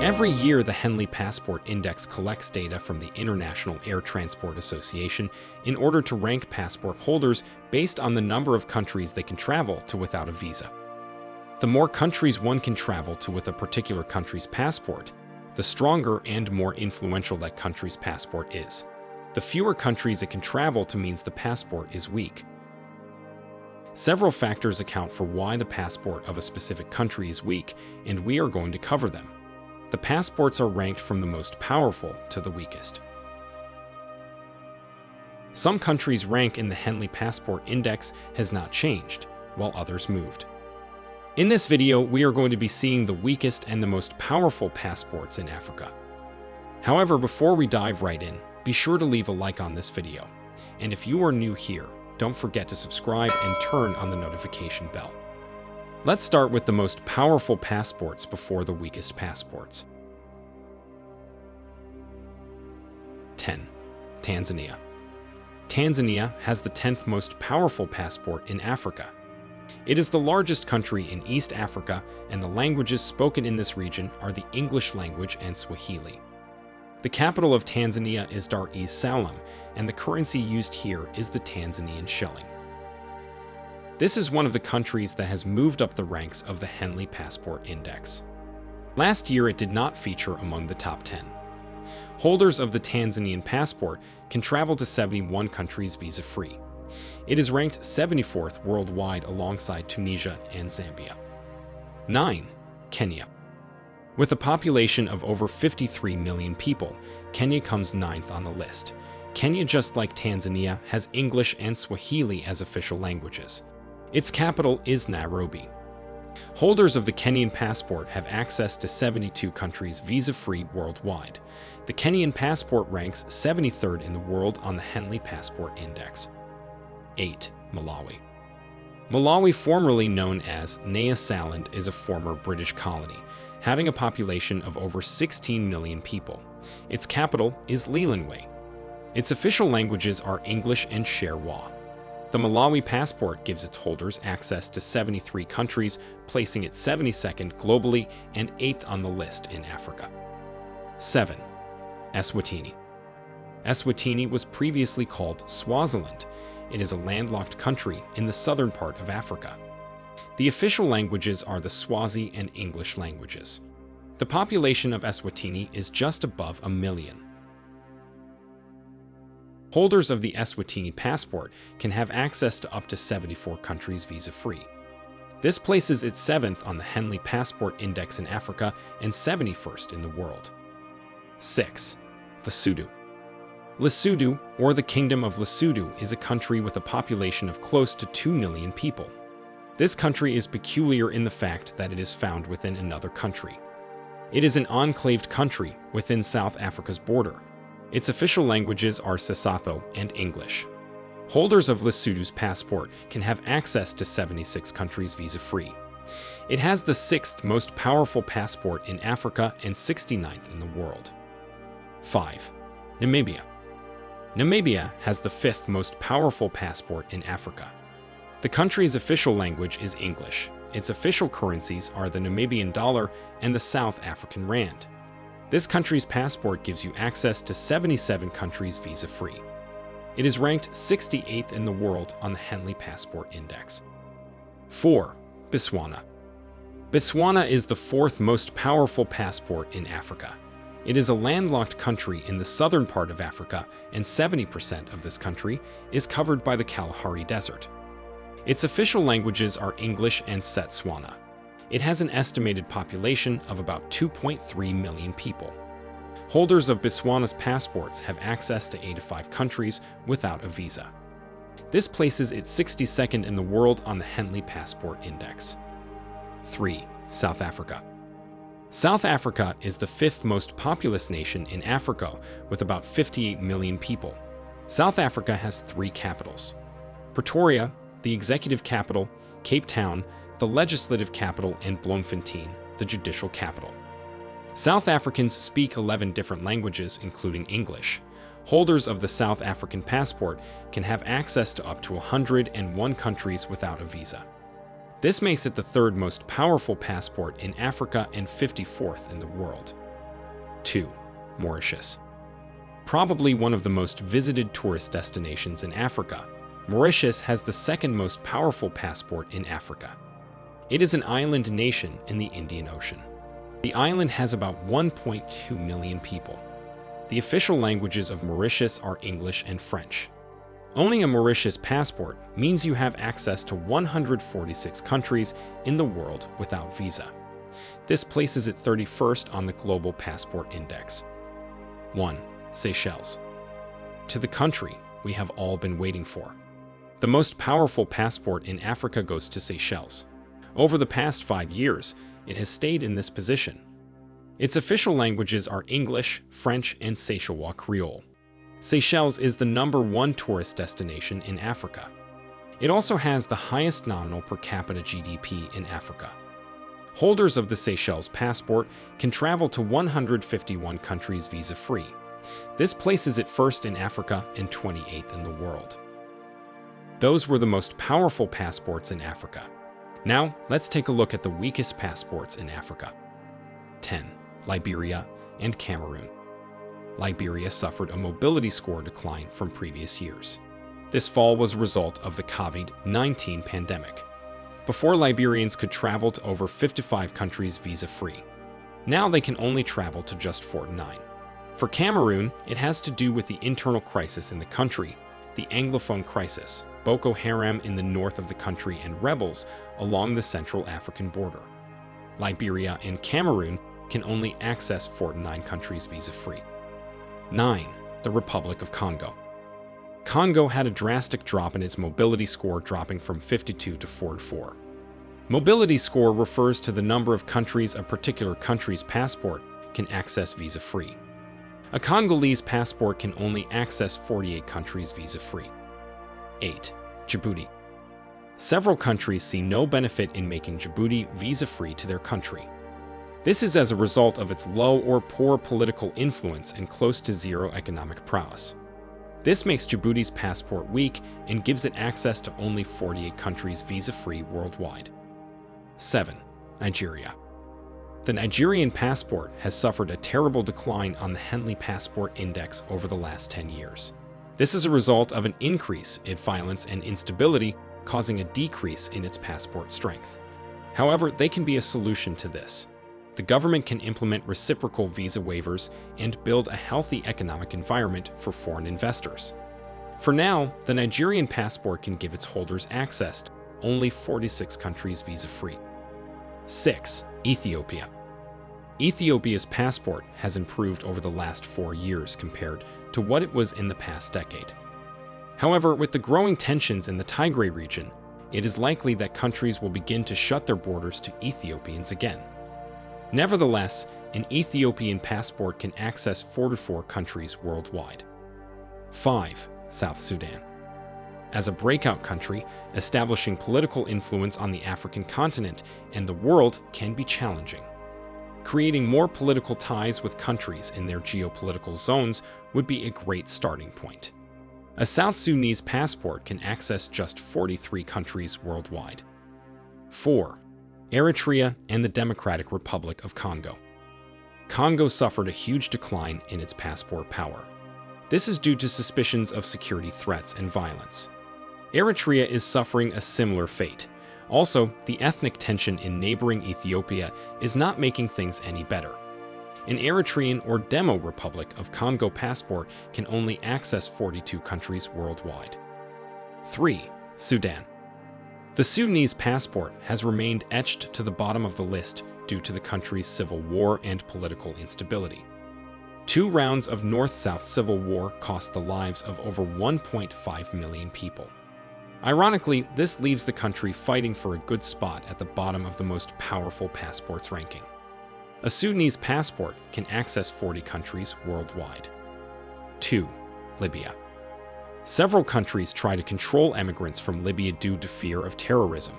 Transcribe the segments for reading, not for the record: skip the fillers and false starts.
Every year, the Henley Passport Index collects data from the International Air Transport Association in order to rank passport holders based on the number of countries they can travel to without a visa. The more countries one can travel to with a particular country's passport, the stronger and more influential that country's passport is. The fewer countries it can travel to means the passport is weak. Several factors account for why the passport of a specific country is weak, and we are going to cover them. The passports are ranked from the most powerful to the weakest. Some countries' rank in the Henley Passport Index has not changed, while others moved. In this video, we are going to be seeing the weakest and the most powerful passports in Africa. However, before we dive right in, be sure to leave a like on this video. And if you are new here, don't forget to subscribe and turn on the notification bell. Let's start with the most powerful passports before the weakest passports. 10. Tanzania. Tanzania has the 10th most powerful passport in Africa. It is the largest country in East Africa, and the languages spoken in this region are the English language and Swahili. The capital of Tanzania is Dar es Salaam, and the currency used here is the Tanzanian shilling. This is one of the countries that has moved up the ranks of the Henley Passport Index. Last year, it did not feature among the top 10. Holders of the Tanzanian passport can travel to 71 countries visa-free. It is ranked 74th worldwide alongside Tunisia and Zambia. 9. Kenya. With a population of over 53 million people, Kenya comes 9th on the list. Kenya, just like Tanzania, has English and Swahili as official languages. Its capital is Nairobi. Holders of the Kenyan passport have access to 72 countries visa-free worldwide. The Kenyan passport ranks 73rd in the world on the Henley Passport Index. 8. Malawi. Malawi, formerly known as Nyasaland, is a former British colony, having a population of over 16 million people. Its capital is Lilongwe. Its official languages are English and Sherwa. The Malawi passport gives its holders access to 73 countries, placing it 72nd globally and 8th on the list in Africa. 7. Eswatini. Eswatini was previously called Swaziland. It is a landlocked country in the southern part of Africa. The official languages are the Swazi and English languages. The population of Eswatini is just above 1 million. Holders of the Eswatini passport can have access to up to 74 countries visa-free. This places it 7th on the Henley Passport Index in Africa and 71st in the world. 6. Lesotho. Lesotho, or the Kingdom of Lesotho, is a country with a population of close to 2 million people. This country is peculiar in the fact that it is found within another country. It is an enclaved country within South Africa's border. Its official languages are Sesotho and English. Holders of Lesotho's passport can have access to 76 countries visa-free. It has the 6th most powerful passport in Africa and 69th in the world. 5. Namibia. Namibia has the 5th most powerful passport in Africa. The country's official language is English. Its official currencies are the Namibian dollar and the South African rand. This country's passport gives you access to 77 countries visa-free. It is ranked 68th in the world on the Henley Passport Index. 4. Botswana. Botswana is the 4th most powerful passport in Africa. It is a landlocked country in the southern part of Africa, and 70% of this country is covered by the Kalahari Desert. Its official languages are English and Setswana. It has an estimated population of about 2.3 million people. Holders of Botswana's passports have access to 85 countries without a visa. This places it 62nd in the world on the Henley Passport Index. 3. South Africa. South Africa is the 5th most populous nation in Africa, with about 58 million people. South Africa has 3 capitals: Pretoria, the executive capital, Cape Town, the legislative capital, and Bloemfontein, the judicial capital. South Africans speak 11 different languages, including English. Holders of the South African passport can have access to up to 101 countries without a visa. This makes it the 3rd most powerful passport in Africa and 54th in the world. 2. Mauritius. Probably one of the most visited tourist destinations in Africa, Mauritius has the second most powerful passport in Africa. It is an island nation in the Indian Ocean. The island has about 1.2 million people. The official languages of Mauritius are English and French. Owning a Mauritius passport means you have access to 146 countries in the world without visa. This places it 31st on the Global Passport Index. 1. Seychelles. To the country we have all been waiting for. The most powerful passport in Africa goes to Seychelles. Over the past 5 years, it has stayed in this position. Its official languages are English, French, and Seychellois Creole. Seychelles is the #1 tourist destination in Africa. It also has the highest nominal per capita GDP in Africa. Holders of the Seychelles passport can travel to 151 countries visa-free. This places it first in Africa and 28th in the world. Those were the most powerful passports in Africa. Now, let's take a look at the weakest passports in Africa. 10. Liberia and Cameroon. Liberia suffered a mobility score decline from previous years. This fall was a result of the COVID-19 pandemic. Before, Liberians could travel to over 55 countries visa-free. Now they can only travel to just 49. For Cameroon, it has to do with the internal crisis in the country, the Anglophone crisis, Boko Haram in the north of the country, and rebels along the Central African border. Liberia and Cameroon can only access 49 countries visa-free. 9. The Republic of Congo. Congo had a drastic drop in its mobility score, dropping from 52 to 44. Mobility score refers to the number of countries a particular country's passport can access visa-free. A Congolese passport can only access 48 countries visa-free. 8. Djibouti. Several countries see no benefit in making Djibouti visa-free to their country. This is as a result of its low or poor political influence and close to zero economic prowess. This makes Djibouti's passport weak and gives it access to only 48 countries visa-free worldwide. 7. Nigeria. The Nigerian passport has suffered a terrible decline on the Henley Passport Index over the last 10 years. This is a result of an increase in violence and instability, causing a decrease in its passport strength. However, they can be a solution to this. The government can implement reciprocal visa waivers and build a healthy economic environment for foreign investors. For now, the Nigerian passport can give its holders access to only 46 countries visa-free. 6. Ethiopia. Ethiopia's passport has improved over the last 4 years compared to what it was in the past decade. However, with the growing tensions in the Tigray region, it is likely that countries will begin to shut their borders to Ethiopians again. Nevertheless, an Ethiopian passport can access 44 countries worldwide. 5. South Sudan. As a breakout country, establishing political influence on the African continent and the world can be challenging. Creating more political ties with countries in their geopolitical zones would be a great starting point. A South Sudanese passport can access just 43 countries worldwide. 4. Eritrea and the Democratic Republic of Congo. Congo suffered a huge decline in its passport power. This is due to suspicions of security threats and violence. Eritrea is suffering a similar fate. Also, the ethnic tension in neighboring Ethiopia is not making things any better. An Eritrean or Demo Republic of Congo passport can only access 42 countries worldwide. 3. Sudan. The Sudanese passport has remained etched to the bottom of the list due to the country's civil war and political instability. 2 rounds of North-South civil war cost the lives of over 1.5 million people. Ironically, this leaves the country fighting for a good spot at the bottom of the most powerful passports ranking. A Sudanese passport can access 40 countries worldwide. 2. Libya. Several countries try to control immigrants from Libya due to fear of terrorism.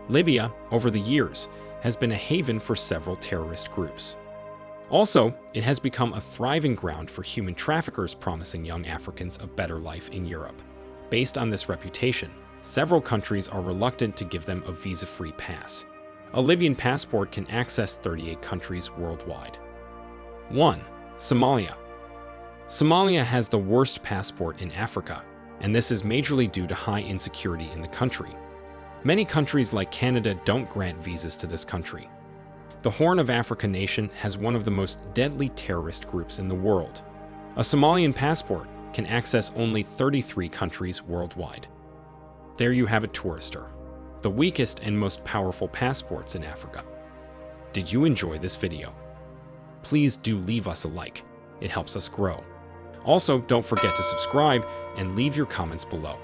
Libya, over the years, has been a haven for several terrorist groups. Also, it has become a thriving ground for human traffickers promising young Africans a better life in Europe. Based on this reputation, several countries are reluctant to give them a visa-free pass. A Libyan passport can access 38 countries worldwide. 1. Somalia. Somalia has the worst passport in Africa, and this is majorly due to high insecurity in the country. Many countries like Canada don't grant visas to this country. The Horn of Africa nation has one of the most deadly terrorist groups in the world. A Somalian passport can access only 33 countries worldwide. There you have it, Tourister, the weakest and most powerful passports in Africa. Did you enjoy this video? Please do leave us a like. It helps us grow. Also, don't forget to subscribe and leave your comments below.